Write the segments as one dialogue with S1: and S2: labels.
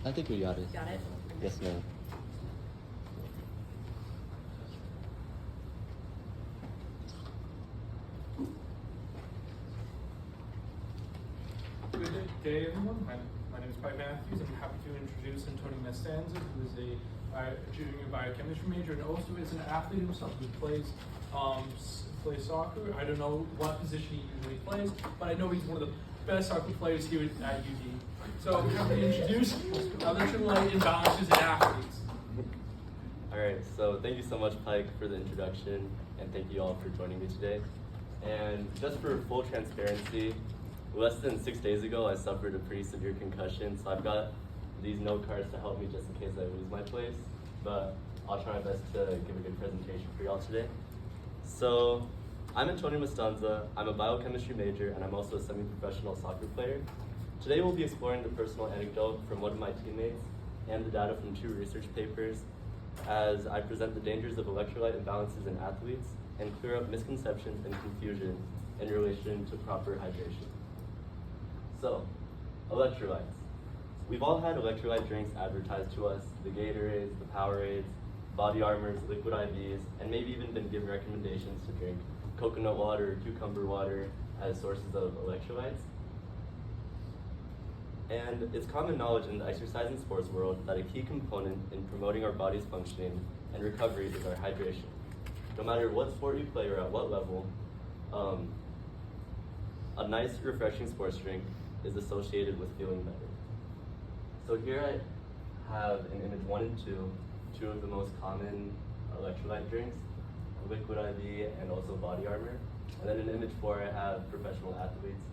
S1: I think we got it.
S2: Got it?
S1: Yes, ma'am.
S3: Good day, everyone. My name is Mike Matthews. I'm happy to introduce Tony Mestanza, who is a junior biochemistry major and also is an athlete himself who plays soccer. I don't know what position he usually plays, but I know he's one of the best soccer players here at UD. So I'm happy to introduce Electrolyte, Imbalances, and athletes.
S1: All right, so thank you so much, Pike, for the introduction, and thank you all for joining me today. And just for full transparency, less than 6 days ago, I suffered a pretty severe concussion, so I've got these note cards to help me just in case I lose my place, but I'll try my best to give a good presentation for y'all today. So, I'm Tony Mestanza. I'm a biochemistry major, and I'm also a semi-professional soccer player. Today we'll be exploring the personal anecdote from one of my teammates and the data from 2 research papers as I present the dangers of electrolyte imbalances in athletes and clear up misconceptions and confusion in relation to proper hydration. So, electrolytes. We've all had electrolyte drinks advertised to us, the Gatorades, the Powerades, Body Armors, Liquid IVs, and maybe even been given recommendations to drink coconut water or cucumber water as sources of electrolytes. And it's common knowledge in the exercise and sports world that a key component in promoting our body's functioning and recovery is our hydration. No matter what sport you play or at what level, a nice, refreshing sports drink is associated with feeling better. So here I have in image 1 and 2 of the most common electrolyte drinks, Liquid IV and also Body Armor. And then in image 4 I have professional athletes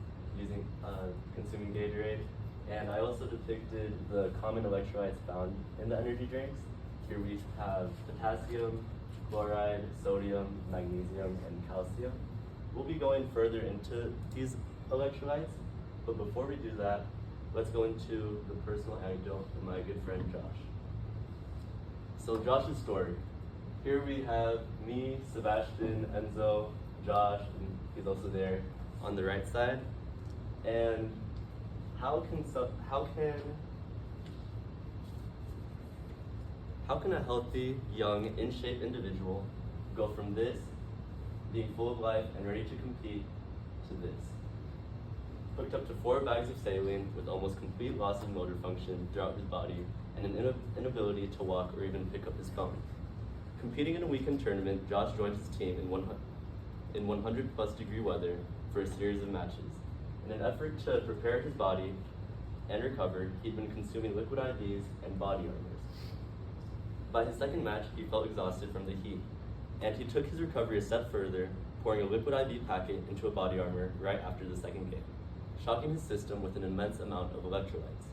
S1: consuming Gatorade. And I also depicted the common electrolytes found in the energy drinks. Here we have potassium, chloride, sodium, magnesium, and calcium. We'll be going further into these electrolytes, but before we do that, let's go into the personal anecdote of my good friend Josh. So Josh's story. Here we have me, Sebastian, Enzo, Josh, and he's also there on the right side. And how can a healthy, young, in-shape individual go from this, being full of life and ready to compete, to this? Hooked up to 4 bags of saline with almost complete loss of motor function throughout his body and an inability to walk or even pick up his phone. Competing in a weekend tournament, Josh joined his team in 100+ degree weather for a series of matches. In an effort to prepare his body and recover, he'd been consuming liquid IVs and body armors. By his second match, he felt exhausted from the heat, and he took his recovery a step further, pouring a liquid IV packet into a body armor right after the second game, shocking his system with an immense amount of electrolytes.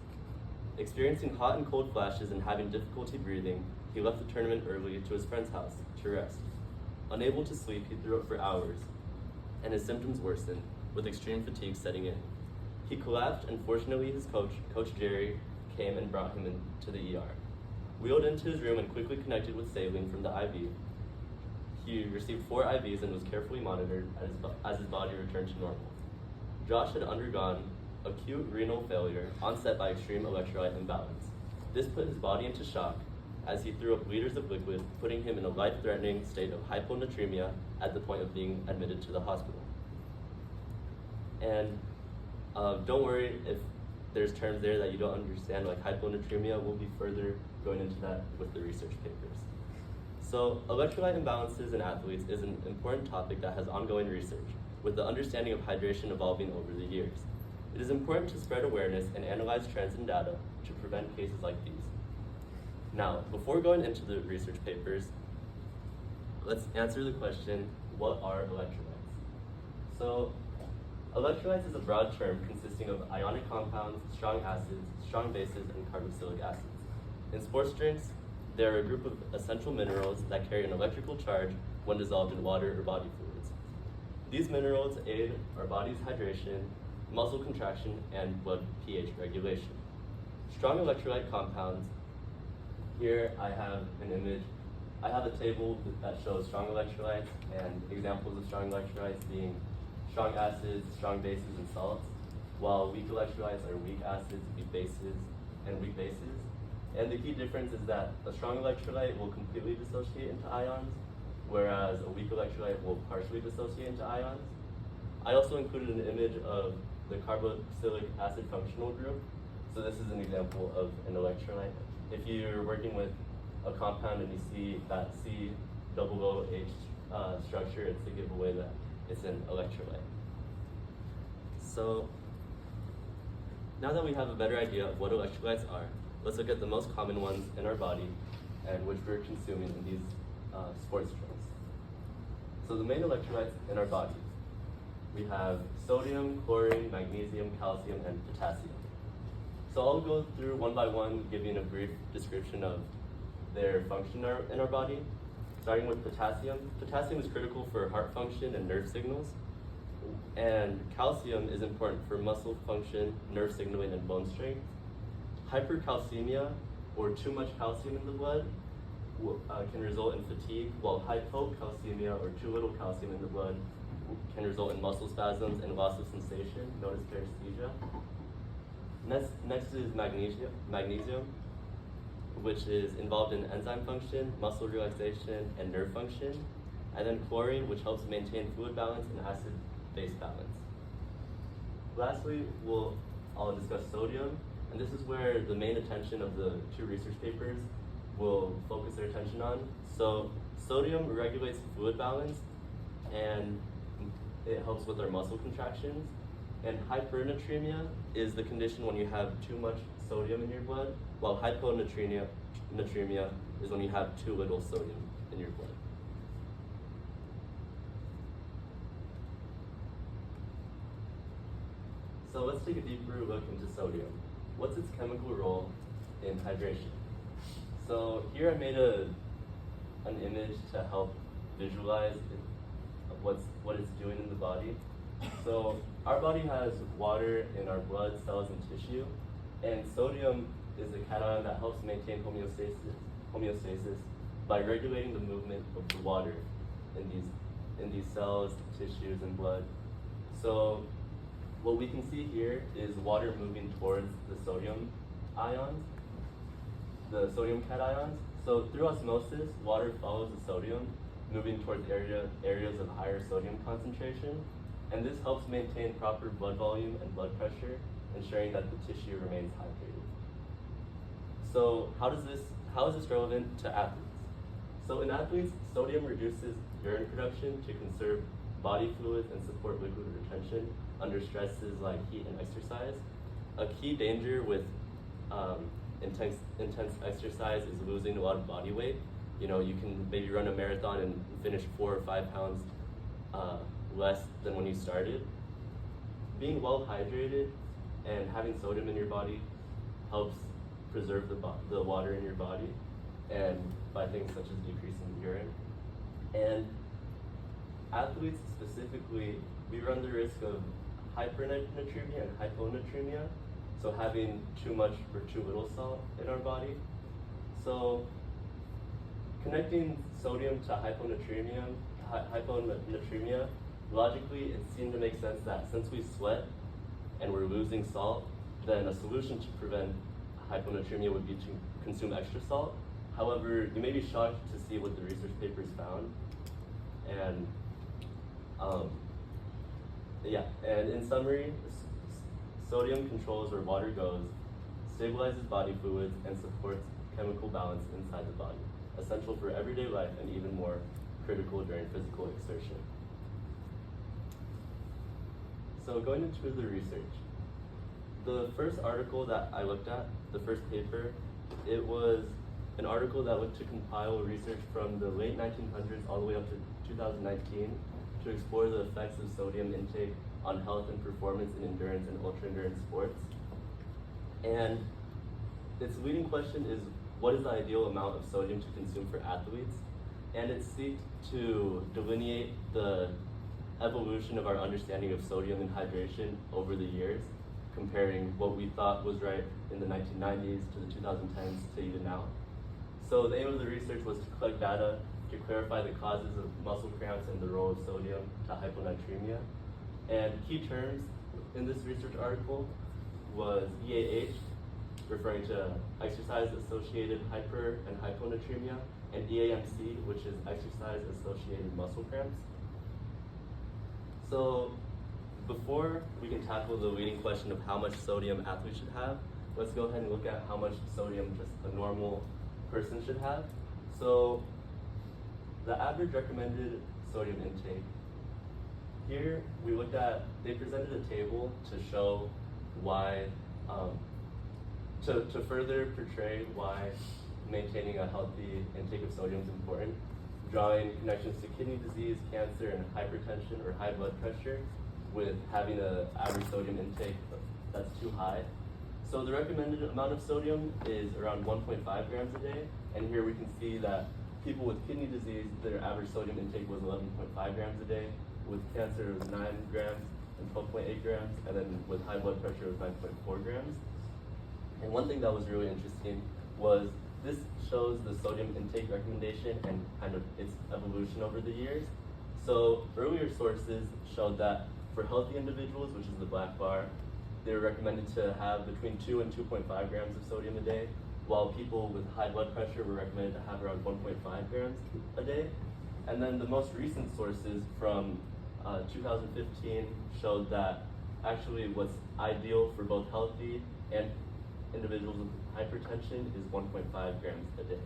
S1: Experiencing hot and cold flashes and having difficulty breathing, he left the tournament early to his friend's house to rest. Unable to sleep, he threw up for hours, and his symptoms worsened, with extreme fatigue setting in. He collapsed, and fortunately his Coach Jerry, came and brought him into the ER. Wheeled into his room and quickly connected with saline from the IV. He received 4 IVs and was carefully monitored as his body returned to normal. Josh had undergone acute renal failure onset by extreme electrolyte imbalance. This put his body into shock as he threw up liters of liquid, putting him in a life-threatening state of hyponatremia at the point of being admitted to the hospital. And don't worry if there's terms there that you don't understand, like hyponatremia. We'll be further going into that with the research papers. So electrolyte imbalances in athletes is an important topic that has ongoing research, with the understanding of hydration evolving over the years. It is important to spread awareness and analyze trends and data to prevent cases like these. Now, before going into the research papers, let's answer the question, what are electrolytes? So, electrolytes is a broad term consisting of ionic compounds, strong acids, strong bases, and carboxylic acids. In sports drinks, they are a group of essential minerals that carry an electrical charge when dissolved in water or body fluids. These minerals aid our body's hydration, muscle contraction, and blood pH regulation. Strong electrolyte compounds. Here I have an image. I have a table that shows strong electrolytes and examples of strong electrolytes being strong acids, strong bases, and salts, while weak electrolytes are weak acids, weak bases, and weak bases. And the key difference is that a strong electrolyte will completely dissociate into ions, whereas a weak electrolyte will partially dissociate into ions. I also included an image of the carboxylic acid functional group. So this is an example of an electrolyte. If you're working with a compound and you see that COOH structure, it's to give away that it's an electrolyte. So now that we have a better idea of what electrolytes are, let's look at the most common ones in our body and which we're consuming in these sports drinks. So the main electrolytes in our body, we have sodium, chlorine, magnesium, calcium, and potassium. So I'll go through one by one, giving a brief description of their function in our body. Starting with potassium. Potassium is critical for heart function and nerve signals. And calcium is important for muscle function, nerve signaling, and bone strength. Hypercalcemia, or too much calcium in the blood, can result in fatigue, while hypocalcemia, or too little calcium in the blood, can result in muscle spasms and loss of sensation, known as paresthesia. Next is magnesium, which is involved in enzyme function, muscle relaxation, and nerve function. And then chlorine, which helps maintain fluid balance and acid-base balance. Lastly, I'll discuss sodium, and this is where the main attention of the two research papers will focus their attention on. So sodium regulates fluid balance, and it helps with our muscle contractions. And hypernatremia is the condition when you have too much sodium in your blood, while hyponatremia is when you have too little sodium in your blood. So let's take a deeper look into sodium. What's its chemical role in hydration? So here I made an image to help visualize what it's doing in the body. So our body has water in our blood, cells, and tissue, and sodium is a cation that helps maintain homeostasis by regulating the movement of the water in these cells, tissues, and blood. So what we can see here is water moving towards the sodium ions, the sodium cations. So through osmosis, water follows the sodium, moving towards areas of higher sodium concentration. And this helps maintain proper blood volume and blood pressure, ensuring that the tissue remains hydrated. So how is this relevant to athletes? So in athletes, sodium reduces urine production to conserve body fluids and support liquid retention under stresses like heat and exercise. A key danger with intense exercise is losing a lot of body weight. You can maybe run a marathon and finish 4 or 5 pounds less than when you started. Being well hydrated and having sodium in your body helps preserve the water in your body, and by things such as decreasing urine. And athletes specifically, we run the risk of hypernatremia and hyponatremia, so having too much or too little salt in our body. So connecting sodium to hyponatremia, logically it seemed to make sense that since we sweat and we're losing salt, then a solution to prevent hyponatremia would be to consume extra salt. However, you may be shocked to see what the research papers found. And and in summary, sodium controls where water goes, stabilizes body fluids, and supports chemical balance inside the body, essential for everyday life and even more critical during physical exertion. So going into the research, the first article that I looked at, the first paper, it was an article that looked to compile research from the late 1900s all the way up to 2019 to explore the effects of sodium intake on health and performance in endurance and ultra-endurance sports. And its leading question is, what is the ideal amount of sodium to consume for athletes? And it seeks to delineate the evolution of our understanding of sodium and hydration over the years, comparing what we thought was right in the 1990s to the 2010s to even now. So the aim of the research was to collect data to clarify the causes of muscle cramps and the role of sodium to hyponatremia. And key terms in this research article was EAH, referring to exercise-associated hyper and hyponatremia, and EAMC, which is exercise-associated muscle cramps. So before we can tackle the leading question of how much sodium athletes should have, let's go ahead and look at how much sodium just a normal person should have. So the average recommended sodium intake. Here we looked at, they presented a table to show why, to further portray why maintaining a healthy intake of sodium is important, drawing connections to kidney disease, cancer, and hypertension or high blood pressure with having an average sodium intake that's too high. So the recommended amount of sodium is around 1.5 grams a day, and here we can see that people with kidney disease, their average sodium intake was 11.5 grams a day, with cancer it was 9 grams and 12.8 grams, and then with high blood pressure it was 9.4 grams. And one thing that was really interesting was this shows the sodium intake recommendation and kind of its evolution over the years. So earlier sources showed that for healthy individuals, which is the black bar, they were recommended to have between 2 and 2.5 grams of sodium a day, while people with high blood pressure were recommended to have around 1.5 grams a day. And then the most recent sources from 2015 showed that actually what's ideal for both healthy and individuals with hypertension is 1.5 grams a day.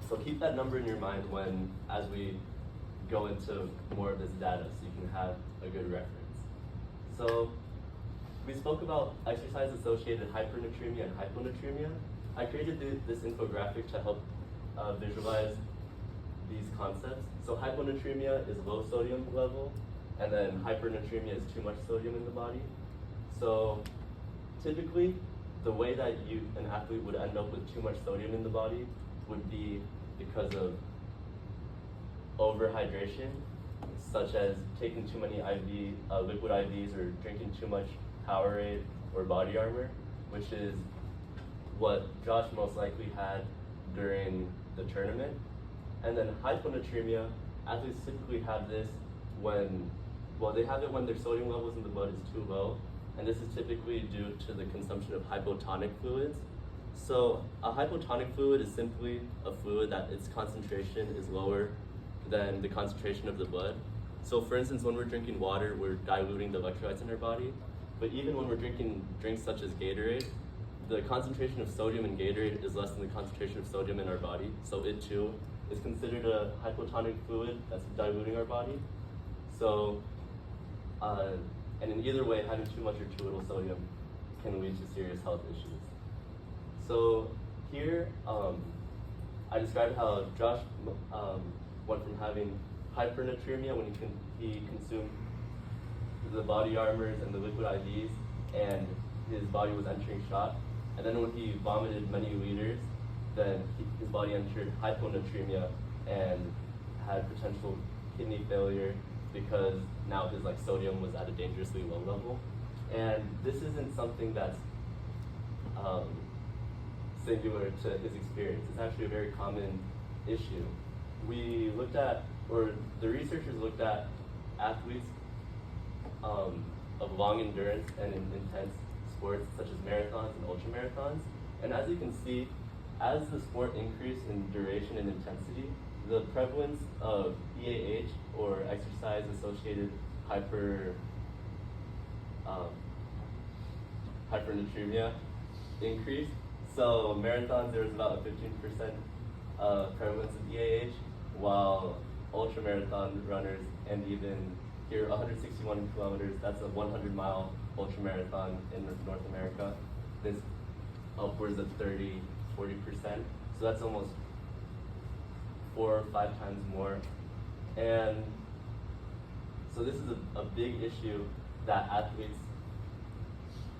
S1: So keep that number in your mind as we go into more of this data so you can have a good reference. So we spoke about exercise-associated hypernatremia and hyponatremia. I created this infographic to help visualize these concepts. So hyponatremia is low sodium level, and then hypernatremia is too much sodium in the body. So typically, the way that an athlete would end up with too much sodium in the body would be because of overhydration, such as taking too many liquid IVs or drinking too much Powerade or Body Armor, which is what Josh most likely had during the tournament. And then hyponatremia, athletes typically have this they have it when their sodium levels in the blood is too low, and this is typically due to the consumption of hypotonic fluids. So a hypotonic fluid is simply a fluid that its concentration is lower than the concentration of the blood. So for instance, when we're drinking water, we're diluting the electrolytes in our body. But even when we're drinking drinks such as Gatorade, the concentration of sodium in Gatorade is less than the concentration of sodium in our body. So it too is considered a hypotonic fluid that's diluting our body. So, and in either way, having too much or too little sodium can lead to serious health issues. So here, I described how Josh went from having hypernatremia when he consumed the body armors and the liquid IVs, and his body was entering shock. And then when he vomited many liters, then his body entered hyponatremia and had potential kidney failure because now his sodium was at a dangerously low level. And this isn't something that's singular to his experience. It's actually a very common issue. We looked at, or the researchers looked at athletes of long endurance and intense sports such as marathons and ultramarathons. And as you can see, as the sport increased in duration and intensity, the prevalence of EAH, or exercise-associated hypernatremia, increased. So marathons, there was about a 15% prevalence of EAH, while ultramarathon runners, and even here 161 kilometers, that's a 100-mile ultramarathon in North America, there's upwards of 30-40%. So that's almost 4 or 5 times more. And so this is a big issue that athletes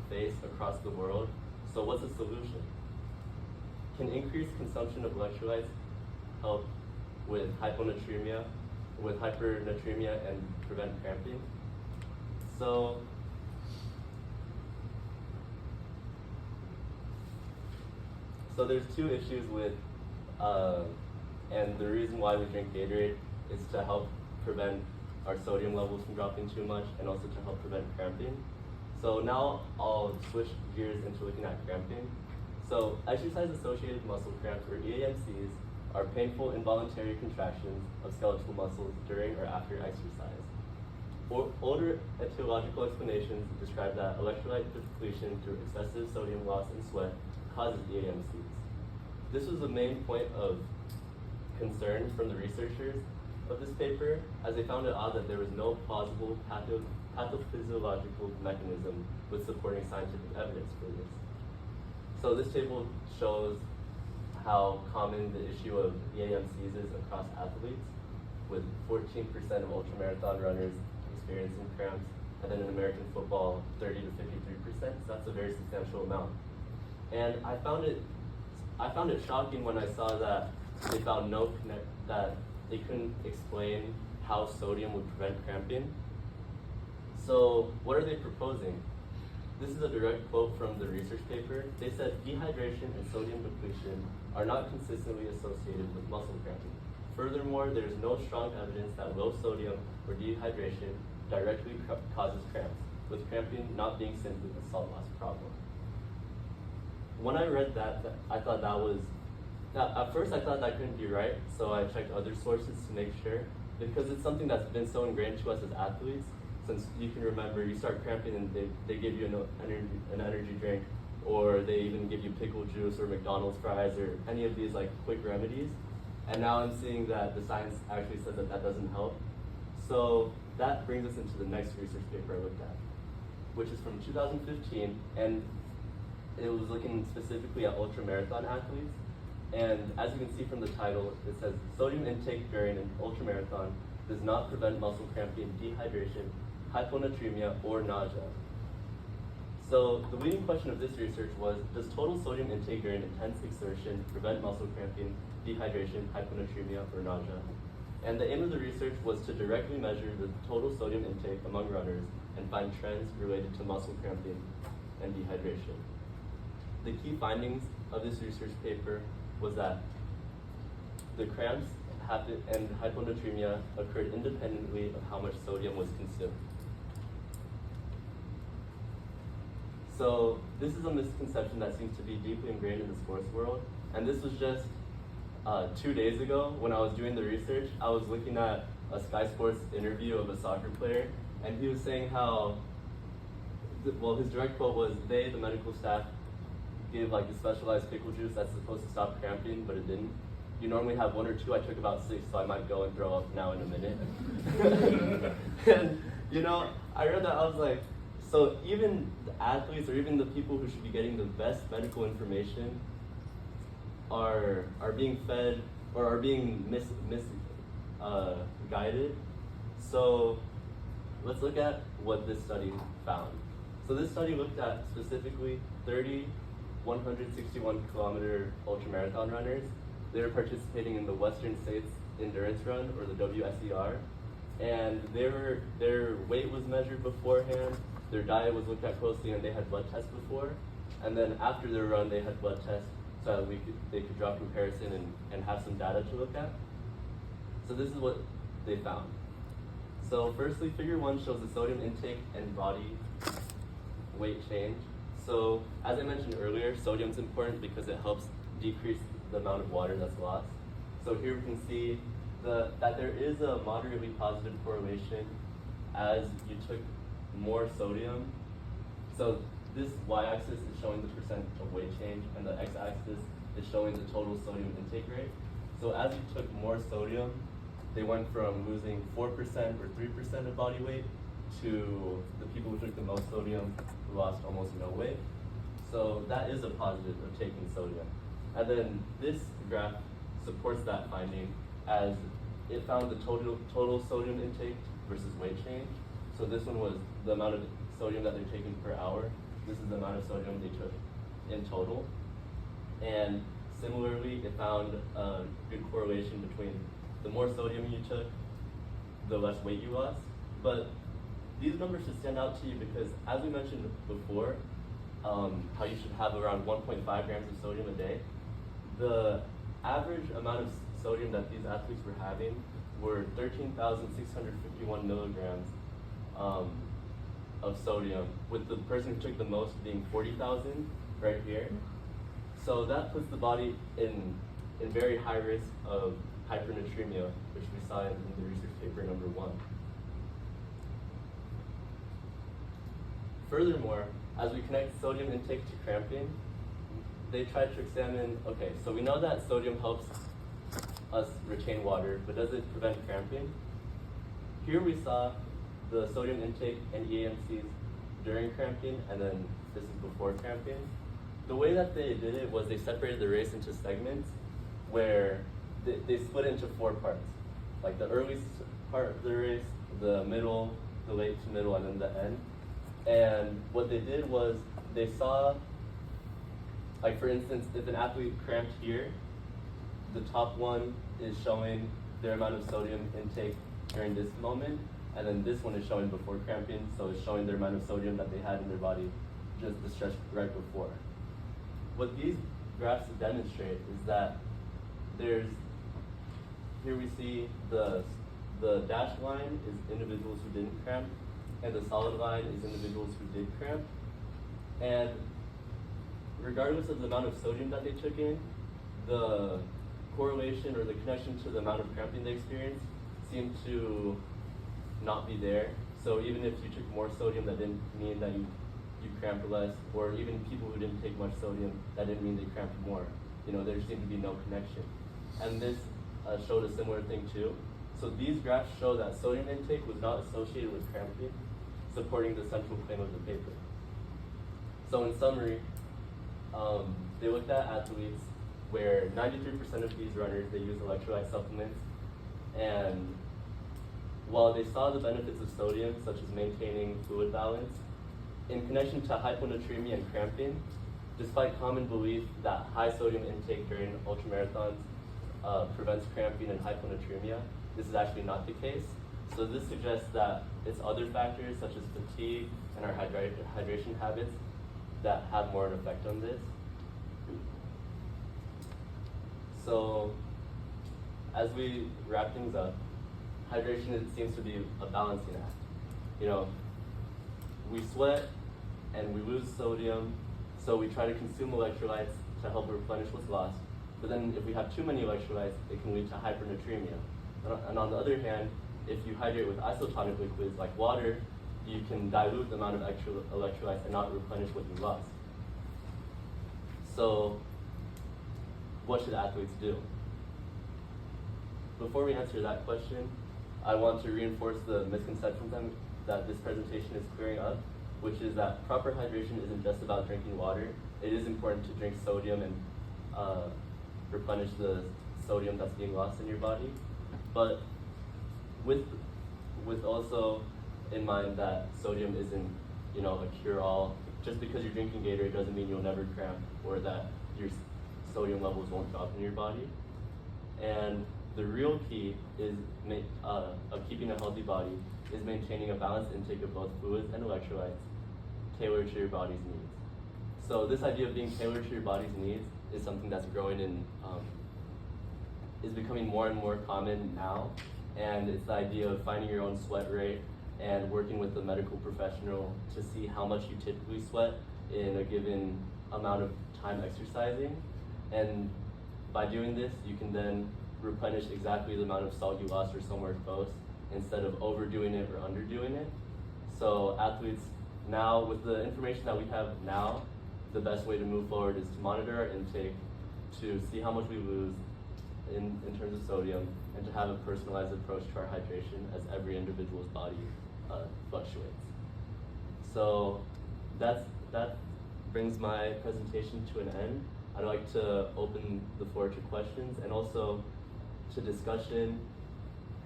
S1: face across the world. So what's the solution? Can increased consumption of electrolytes help with hyponatremia, with hypernatremia, and prevent cramping? So there's 2 issues with, and the reason why we drink Gatorade is to help prevent our sodium levels from dropping too much, and also to help prevent cramping. So now I'll switch gears into looking at cramping. So exercise-associated muscle cramps, or EAMCs, are painful involuntary contractions of skeletal muscles during or after exercise. Older etiological explanations describe that electrolyte depletion through excessive sodium loss in sweat causes EAMCs. This was the main point of concern from the researchers of this paper, as they found it odd that there was no plausible pathophysiological mechanism with supporting scientific evidence for this. So this table shows how common the issue of EAMCs is across athletes, with 14% of ultramarathon runners experiencing cramps, and then in American football, 30 to 53%. So that's a very substantial amount. And I found it shocking when I saw that they found that they couldn't explain how sodium would prevent cramping. So what are they proposing? This is a direct quote from the research paper. They said dehydration and sodium depletion are not consistently associated with muscle cramping. Furthermore, there is no strong evidence that low sodium or dehydration directly causes cramps, with cramping not being simply a salt loss problem. When I read that, I thought at first I thought that couldn't be right, so I checked other sources to make sure, because it's something that's been so ingrained to us as athletes. Since you can remember, you start cramping and they give you an energy drink, or they even give you pickle juice or McDonald's fries or any of these like quick remedies. And now I'm seeing that the science actually says that doesn't help. So that brings us into the next research paper I looked at, which is from 2015, and it was looking specifically at ultramarathon athletes. And as you can see from the title, it says sodium intake during an ultramarathon does not prevent muscle cramping, dehydration, hyponatremia, or nausea. So the leading question of this research was, does total sodium intake during intense exertion prevent muscle cramping, dehydration, hyponatremia, or nausea? And the aim of the research was to directly measure the total sodium intake among runners and find trends related to muscle cramping and dehydration. The key findings of this research paper was that the cramps and hyponatremia occurred independently of how much sodium was consumed. So this is a misconception that seems to be deeply ingrained in the sports world, and this was just 2 days ago when I was doing the research. I was looking at a Sky Sports interview of a soccer player, and he was saying how, well, his direct quote was, the medical staff, gave like the specialized pickle juice that's supposed to stop cramping, but it didn't. You normally have 1 or 2, I took about 6, so I might go and throw up now in a minute. And I read that, I was like, so even the athletes or even the people who should be getting the best medical information are being fed or are being guided. So let's look at what this study found. So this study looked at specifically 30 161-kilometer ultramarathon runners. They were participating in the Western States Endurance Run, or the WSER, and their weight was measured beforehand, their diet was looked at closely, and they had blood tests before. And then after their run, they had blood tests so that they could draw comparison and have some data to look at. So this is what they found. So firstly, figure 1 shows the sodium intake and body weight change. So as I mentioned earlier, sodium is important because it helps decrease the amount of water that's lost. So here we can see that there is a moderately positive correlation as you took more sodium. So this y-axis is showing the percent of weight change, and the x-axis is showing the total sodium intake rate. So as you took more sodium, they went from losing 4% or 3% of body weight to the people who took the most sodium who lost almost no weight. So that is a positive of taking sodium. And then this graph supports that finding, as it found the total sodium intake versus weight change. So this one was the amount of sodium that they're taking per hour. This is the amount of sodium they took in total. And similarly, it found a good correlation between the more sodium you took, the less weight you lost. But these numbers should stand out to you because, as we mentioned before, how you should have around 1.5 grams of sodium a day. The average amount of sodium that these athletes were having were 13,651 milligrams of sodium, with the person who took the most being 40,000 right here. So that puts the body in very high risk of hypernatremia, which we saw in the research paper number 1. Furthermore, as we connect sodium intake to cramping, they tried to examine, okay, so we know that sodium helps us retain water, but does it prevent cramping? Here we saw the sodium intake and EAMCs during cramping, and then this is before cramping. The way that they did it was they separated the race into segments where they split it into 4 parts. Like the early part of the race, the middle, the late to middle, and then the end. And what they did was they saw, like for instance, if an athlete cramped here, the top one is showing their amount of sodium intake during this moment, and then this one is showing before cramping, so it's showing their amount of sodium that they had in their body just the stretch right before. What these graphs demonstrate is that here we see the dashed line is individuals who didn't cramp, and the solid line is individuals who did cramp. And regardless of the amount of sodium that they took in, the correlation or the connection to the amount of cramping they experienced seemed to not be there. So even if you took more sodium, that didn't mean that you cramped less, or even people who didn't take much sodium, that didn't mean they cramped more. There seemed to be no connection. And this showed a similar thing too. So these graphs show that sodium intake was not associated with cramping, supporting the central claim of the paper. So in summary, they looked at athletes where 93% of these runners, they used electrolyte supplements, and while they saw the benefits of sodium, such as maintaining fluid balance, in connection to hyponatremia and cramping, despite common belief that high sodium intake during ultramarathons prevents cramping and hyponatremia, this is actually not the case. So this suggests that it's other factors such as fatigue and our hydration habits that have more of an effect on this. So as we wrap things up, hydration seems to be a balancing act. We sweat and we lose sodium, so we try to consume electrolytes to help replenish what's lost. But then if we have too many electrolytes, it can lead to hypernatremia. And on the other hand, if you hydrate with isotonic liquids like water, you can dilute the amount of extra electrolytes and not replenish what you lost. So what should athletes do? Before we answer that question, I want to reinforce the misconceptions that this presentation is clearing up, which is that proper hydration isn't just about drinking water. It is important to drink sodium and replenish the sodium that's being lost in your body, but with also in mind that sodium isn't a cure-all. Just because you're drinking Gatorade doesn't mean you'll never cramp or that your sodium levels won't drop in your body. And the real key is of keeping a healthy body is maintaining a balanced intake of both fluids and electrolytes tailored to your body's needs. So this idea of being tailored to your body's needs is something that's growing is becoming more and more common now. And it's the idea of finding your own sweat rate and working with a medical professional to see how much you typically sweat in a given amount of time exercising. And by doing this, you can then replenish exactly the amount of salt you lost or somewhere close instead of overdoing it or underdoing it. So athletes now, with the information that we have now, the best way to move forward is to monitor our intake, to see how much we lose in terms of sodium, and to have a personalized approach to our hydration as every individual's body fluctuates. So that brings my presentation to an end. I'd like to open the floor to questions and also to discussion,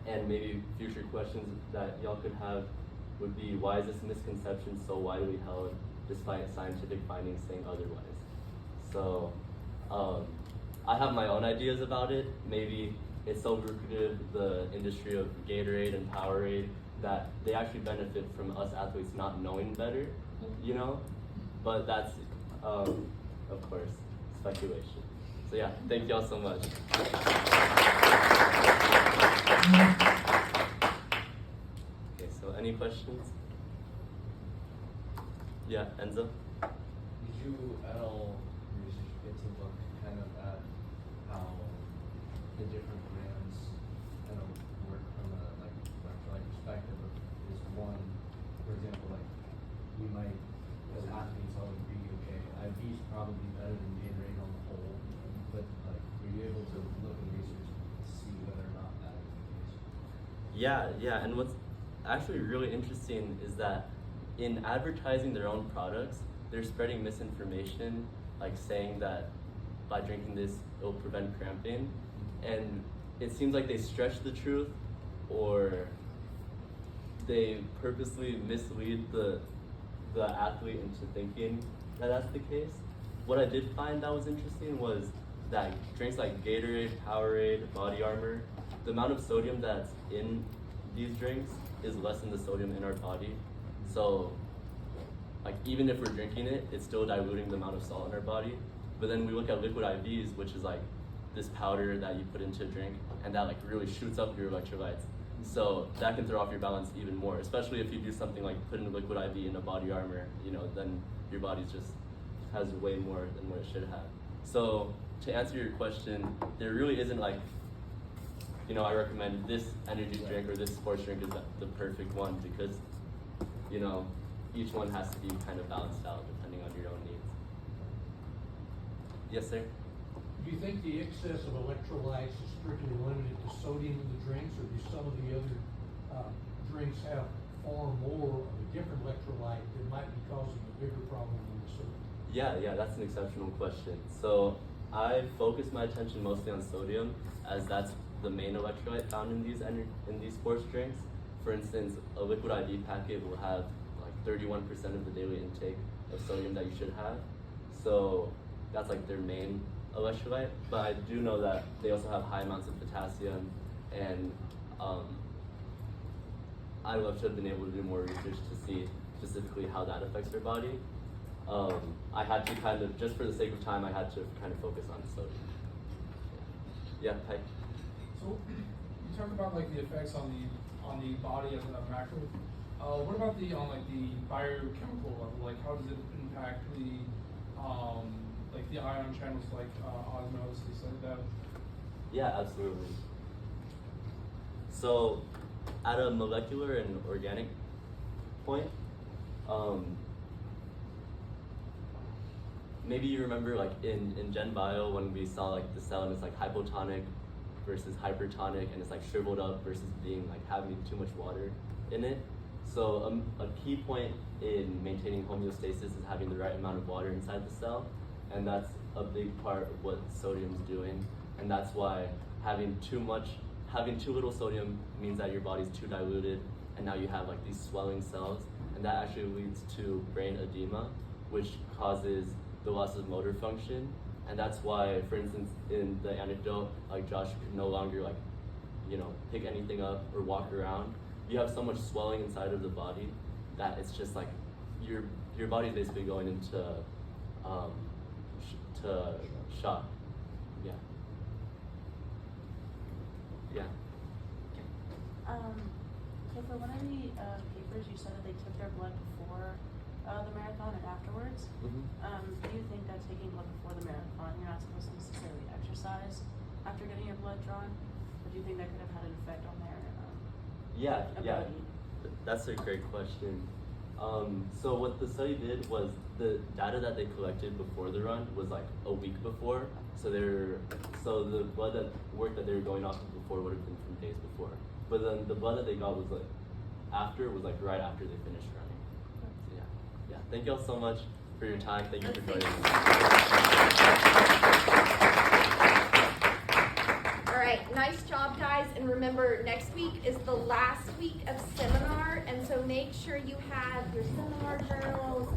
S1: and maybe future questions that y'all could have would be, why is this misconception so widely held despite scientific findings saying otherwise? So I have my own ideas about it. Maybe it's so lucrative, the industry of Gatorade and Powerade, that they actually benefit from us athletes not knowing better, But that's, of course, speculation. So yeah, thank y'all so much. Okay, so any questions? Yeah, Enzo?
S2: Did you at all research get to look kind of at how the different brands kind of work from a like electrolyte perspective? Is one, for example, like we might as athletes all agree, okay, IV's probably better than Gatorade on the whole, but like were you able to look and research to see whether or not that is the case?
S1: Yeah, and what's actually really interesting is that in advertising their own products, they're spreading misinformation, like saying that by drinking this, it'll prevent cramping. And it seems like they stretch the truth, or they purposely mislead the athlete into thinking that that's the case. What I did find that was interesting was that drinks like Gatorade, Powerade, Body Armor, the amount of sodium that's in these drinks is less than the sodium in our body. So, like, even if we're drinking it, it's still diluting the amount of salt in our body. But then we look at liquid IVs, which is like this powder that you put into a drink, and that like really shoots up your electrolytes. So that can throw off your balance even more, especially if you do something like put in a liquid IV in a Body Armor, then your body just has way more than what it should have. So to answer your question, there really isn't like, I recommend this energy drink or this sports drink is the perfect one, because, each one has to be kind of balanced out depending on your own needs. Yes, sir?
S4: Do you think the excess of electrolytes is strictly limited to sodium in the drinks, or do some of the other drinks have far more of a different electrolyte that might be causing a bigger problem than the sodium?
S1: Yeah, that's an exceptional question. So I focus my attention mostly on sodium, as that's the main electrolyte found in these sports drinks. For instance, a liquid IV packet will have like 31% of the daily intake of sodium that you should have. So that's like their main electrolyte. But I do know that they also have high amounts of potassium, and I would love to have been able to do more research to see specifically how that affects their body. I had to kind of, just for the sake of time, I had to kind of focus on sodium. Yeah, Pike?
S3: So you talk about like the effects on the body as a macro. What about the biochemical level? Like how does it impact the ion channels like osmosis, like that?
S1: Yeah, absolutely. So at a molecular and organic point, maybe you remember like in Gen Bio when we saw like the cell and it's like hypotonic versus hypertonic, and it's like shriveled up versus being like having too much water in it. So a key point in maintaining homeostasis is having the right amount of water inside the cell, and that's a big part of what sodium's doing. And that's why having too little sodium means that your body's too diluted, and now you have like these swelling cells, and that actually leads to brain edema, which causes the loss of motor function. And that's why, for instance, in the anecdote, like Josh could no longer pick anything up or walk around. You have so much swelling inside of the body that it's just like your body's basically going into shock. Yeah.
S5: So for one of the papers, you said that they took their blood before the marathon and afterwards.
S1: Mm-hmm.
S5: Do you think that taking blood before the marathon, you're not supposed to necessarily exercise after getting your blood drawn? Or do you think that could have had an effect on their ability?
S1: That's a great question. So what the study did was the data that they collected before the run was like a week before. So the blood work that they were going off of before would have been from days before. But then the blood that they got was like right after they finished running. So yeah. Thank you all so much for your time. Thank you for joining us.
S6: All right, nice job, guys. And remember, next week is the last week of seminar, and so make sure you have your seminar journals,